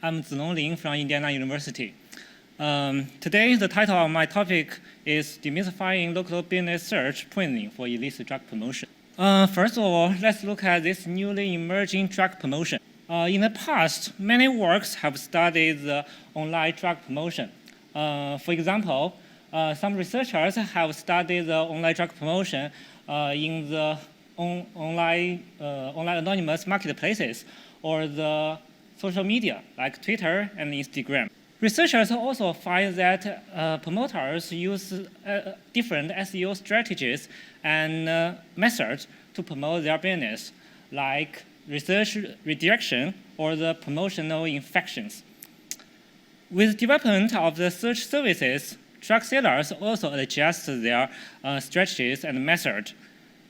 I'm Zilong Lin from Indiana University. Today, the title of my topic is Demystifying Local Business Search Poisoning for Illicit Drug Promotion. First of all, let's look at this newly emerging drug promotion. In the past, many works have studied the online drug promotion. For example, some researchers have studied the online drug promotion in the online anonymous marketplaces or the social media like Twitter and Instagram. Researchers also find that promoters use different SEO strategies and methods to promote their business, like research redirection or the promotional infections. With development of the search services, drug sellers also adjust their strategies and methods.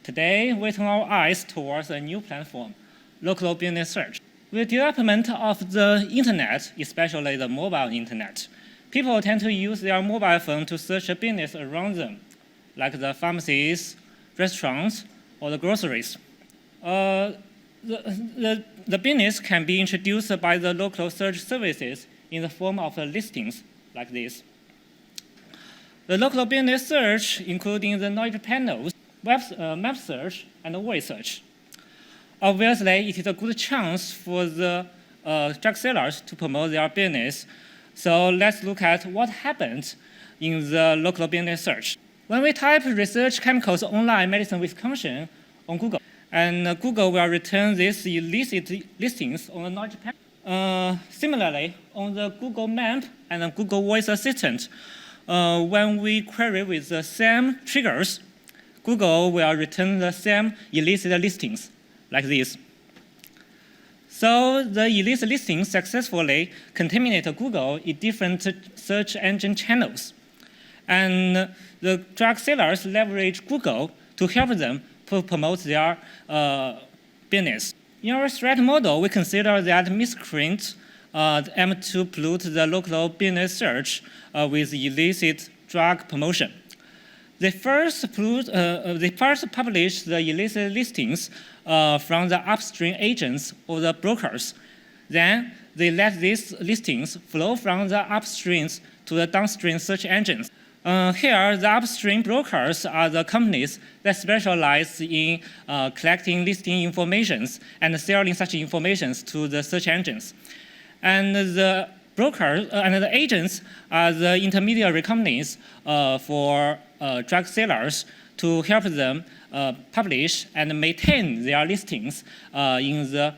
Today, we turn our eyes towards a new platform, local business search. With development of the internet, especially the mobile internet, people tend to use their mobile phone to search a business around them, like the pharmacies, restaurants, or the groceries. The business can be introduced by the local search services in the form of listings like this. The local business search, including the knowledge panels, map search, and voice search. Obviously, it is a good chance for the drug sellers to promote their business. So let's look at what happens in the local business search. When we type research chemicals online medicine Wisconsin on Google, and Google will return these illicit listings on the knowledge panel. Similarly, on the Google Map and the Google Voice Assistant, when we query with the same triggers, Google will return the same illicit listings, like this. So the illicit listings successfully contaminate Google in different search engine channels. And the drug sellers leverage Google to help them to promote their business. In our threat model, we consider that miscreants aim to pollute the local business search with illicit drug promotion. They first publish the illicit listings from the upstream agents or the brokers. Then they let these listings flow from the upstreams to the downstream search engines. Here, the upstream brokers are the companies that specialize in collecting listing informations and selling such informations to the search engines. And the brokers and the agents are the intermediary companies for drug sellers to help them publish and maintain their listings in the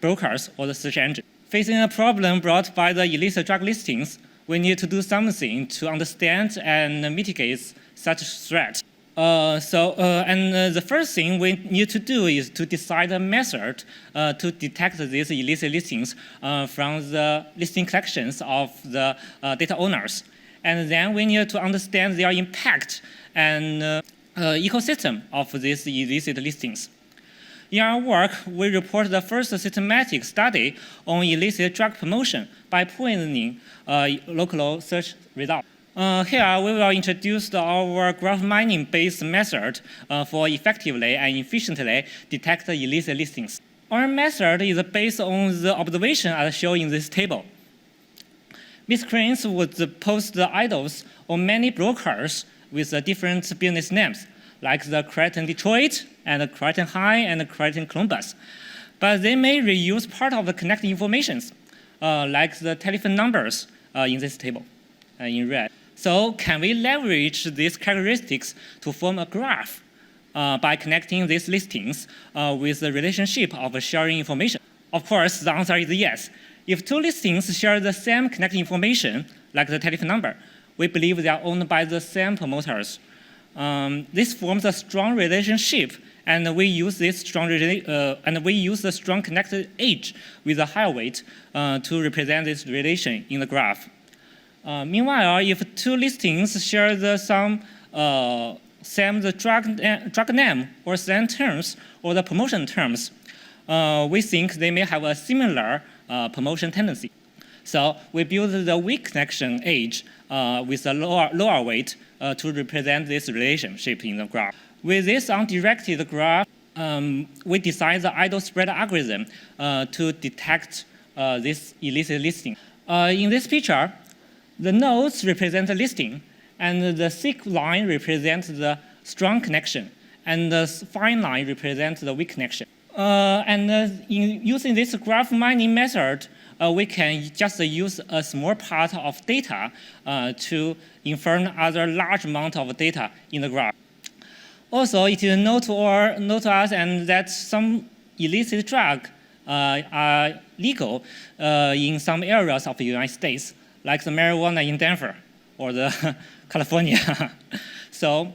brokers or the search engine. Facing a problem brought by the illicit drug listings, we need to do something to understand and mitigate such threat. The first thing we need to do is to decide a method to detect these illicit listings from the listing collections of the data owners. And then we need to understand their impact and ecosystem of these illicit listings. In our work, we report the first systematic study on illicit drug promotion by poisoning local search results. Here, we will introduce our graph mining-based method for effectively and efficiently detect illicit listings. Our method is based on the observation as shown in this table. Miscreants would post the idols on many brokers with different business names, like the Cretin Detroit, and the Cretin High, and the Cretin Columbus. But they may reuse part of the connected information, like the telephone numbers in this table, in red. So can we leverage these characteristics to form a graph by connecting these listings with the relationship of sharing information? Of course, the answer is yes. If two listings share the same connected information, like the telephone number, we believe they are owned by the same promoters. This forms a strong relationship, and we use the strong connected edge with a higher weight to represent this relation in the graph. Meanwhile, if two listings share the same drug name or same terms or the promotion terms, we think they may have a similar promotion tendency. So we build the weak connection edge with a lower weight to represent this relationship in the graph. With this undirected graph, we designed the idle spread algorithm to detect this illicit listing. In this picture, the nodes represent the listing, and the thick line represents the strong connection, and the fine line represents the weak connection. In using this graph mining method, we can just use a small part of data to infer other large amount of data in the graph. Also, it is known to us and that some illicit drugs are legal in some areas of the United States, like the marijuana in Denver or the California. So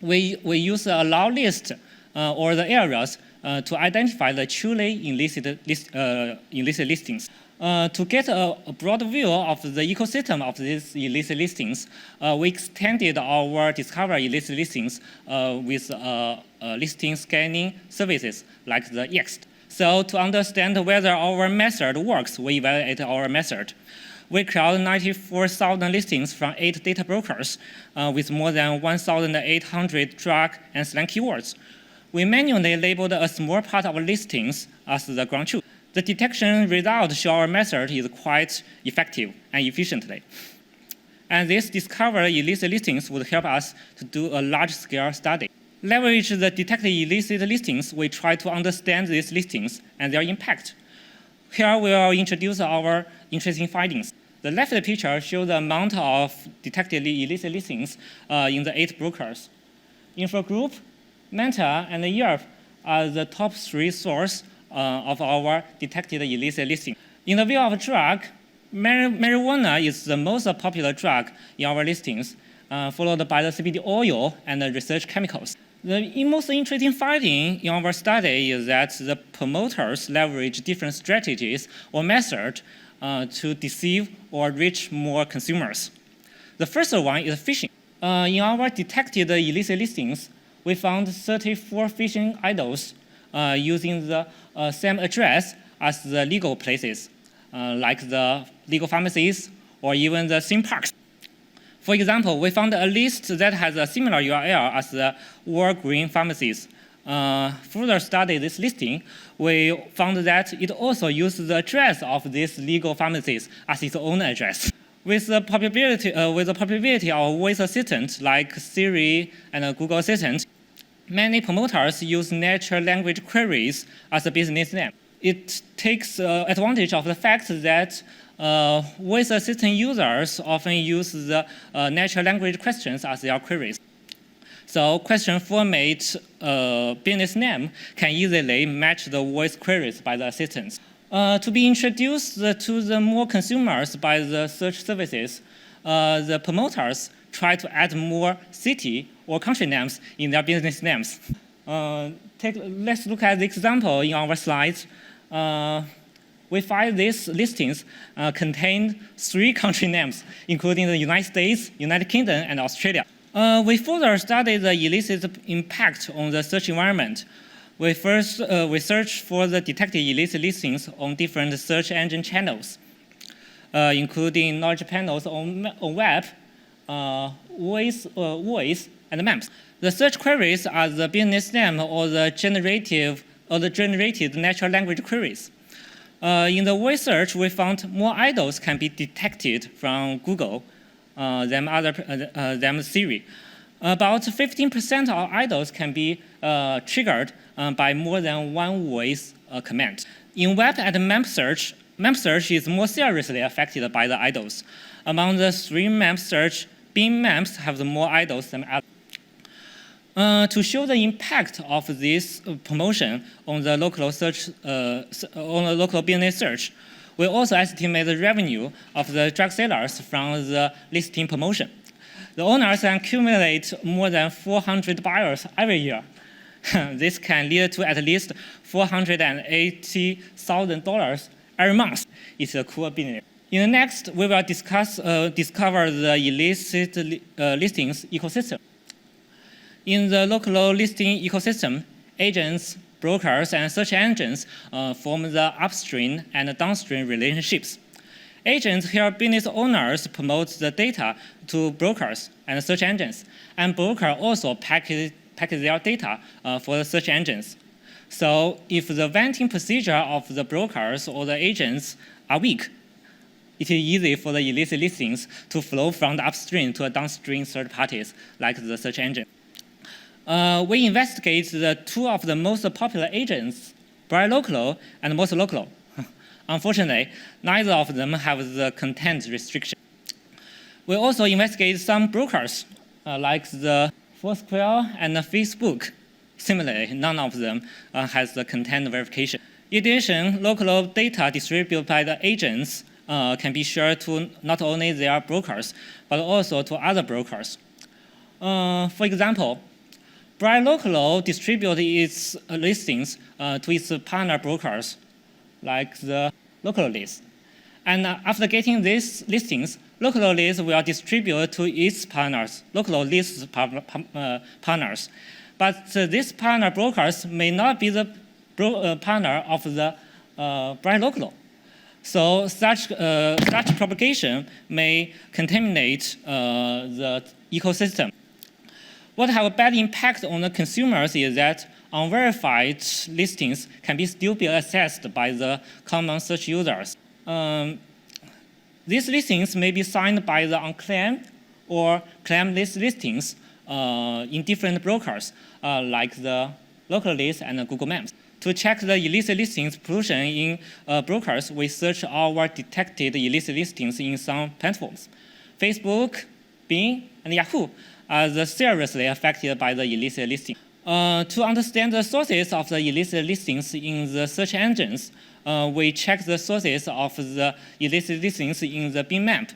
we use a allow list or the areas to identify the truly illicit listings. To get a broad view of the ecosystem of these illicit listings, we extended our discover illicit listings with listing scanning services like the Yext. So to understand whether our method works, we evaluate our method. We crawled 94,000 listings from 8 data brokers with more than 1,800 drug and slang keywords. We manually labeled a small part of listings as the ground truth. The detection result show our method is quite effective and efficiently. And this discover illicit listings would help us to do a large-scale study. Leverage the detected illicit listings, we try to understand these listings and their impact. Here we will introduce our interesting findings. The left picture shows the amount of detected illicit listings in the 8 brokers. Info Group, Manta, and Europe are the top 3 sources of our detected illicit listing. In the view of drug, marijuana is the most popular drug in our listings, followed by the CBD oil and the research chemicals. The most interesting finding in our study is that the promoters leverage different strategies or methods to deceive or reach more consumers. The first one is phishing. In our detected illicit listings, we found 34 phishing idols using the same address as the legal places, like the legal pharmacies or even the theme parks. For example, we found a list that has a similar URL as the Walgreens pharmacies. Further study this listing, we found that it also uses the address of these legal pharmacies as its own address. With the popularity of voice assistants like Siri and Google Assistant, many promoters use natural language queries as a business name. It takes advantage of the fact that voice assistant users often use the natural language questions as their queries. So question format business name can easily match the voice queries by the assistants. To be introduced to the more consumers by the search services, the promoters try to add more city or country names in their business names. Let's look at the example in our slides. We find these listings contain 3 country names, including the United States, United Kingdom, and Australia. We further studied the illicit impact on the search environment. We searched for the detected illicit listings on different search engine channels, including knowledge panels on web, voice, and maps. The search queries are the business name or the generated natural language queries. In the voice search, we found more idols can be detected from Google than Siri. About 15% of idols can be triggered by more than one voice command. In web and map search is more seriously affected by the idols. Among the 3 map search, Bing Maps have more idols than others. To show the impact of this promotion on the local search, on the local business search, we also estimate the revenue of the drug sellers from the listing promotion. The owners accumulate more than 400 buyers every year. This can lead to at least $480,000 every month. It's a cool business. In the next, we will discover the illicit listings ecosystem. In the local listing ecosystem, agents, brokers, and search engines form the upstream and downstream relationships. Agents help business owners promote the data to brokers and search engines, and brokers also package their data for the search engines. So if the venting procedure of the brokers or the agents are weak, it is easy for the illicit listings to flow from the upstream to a downstream third parties, like the search engine. We investigate the two of the most popular agents, BrightLocal and MostLocal. Unfortunately, neither of them have the content restriction. We also investigate some brokers, like the Foursquare and Facebook. Similarly, none of them has the content verification. In addition, local data distributed by the agents can be shared to not only their brokers, but also to other brokers. For example, BrightLocal distributes its listings to its partner brokers, like the local list. And after getting these listings, local list will distribute to its partners, local list partners. But these partner brokers may not be the partner of the BrightLocal. So such propagation may contaminate the ecosystem. What have a bad impact on the consumers is that unverified listings can still be accessed by the common search users. These listings may be signed by the unclaimed or claimless listings in different brokers, like the local list and Google Maps. To check the illicit listings pollution in brokers, we search our detected illicit listings in some platforms. Facebook, Bing, and Yahoo are seriously affected by the illicit listing. To understand the sources of the illicit listings in the search engines, we check the sources of the illicit listings in the Bing map.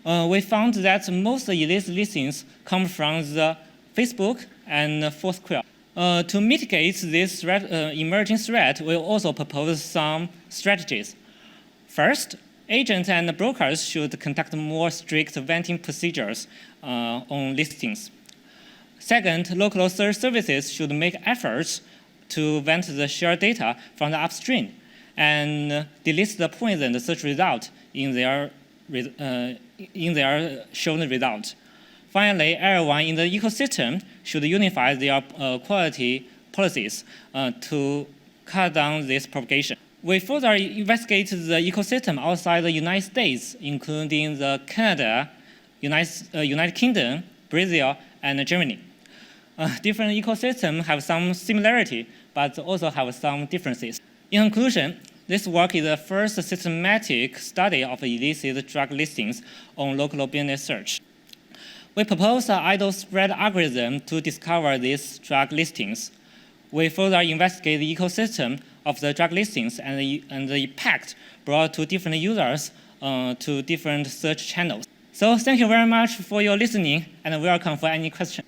We found that most illicit listings come from the Facebook and Foursquare. To mitigate this emerging threat, we also propose some strategies. First, agents and brokers should conduct more strict vetting procedures on listings. Second, local search services should make efforts to vet the shared data from the upstream and delete the poisoned search result in their shown result. Finally, everyone in the ecosystem should unify their quality policies to cut down this propagation. We further investigate the ecosystem outside the United States, including the Canada, United Kingdom, Brazil, and Germany. Different ecosystems have some similarity, but also have some differences. In conclusion, this work is the first systematic study of illicit drug listings on local business search. We propose an idle spread algorithm to discover these drug listings. We further investigate the ecosystem of the drug listings and the impact brought to different users to different search channels. So thank you very much for your listening, and welcome for any questions.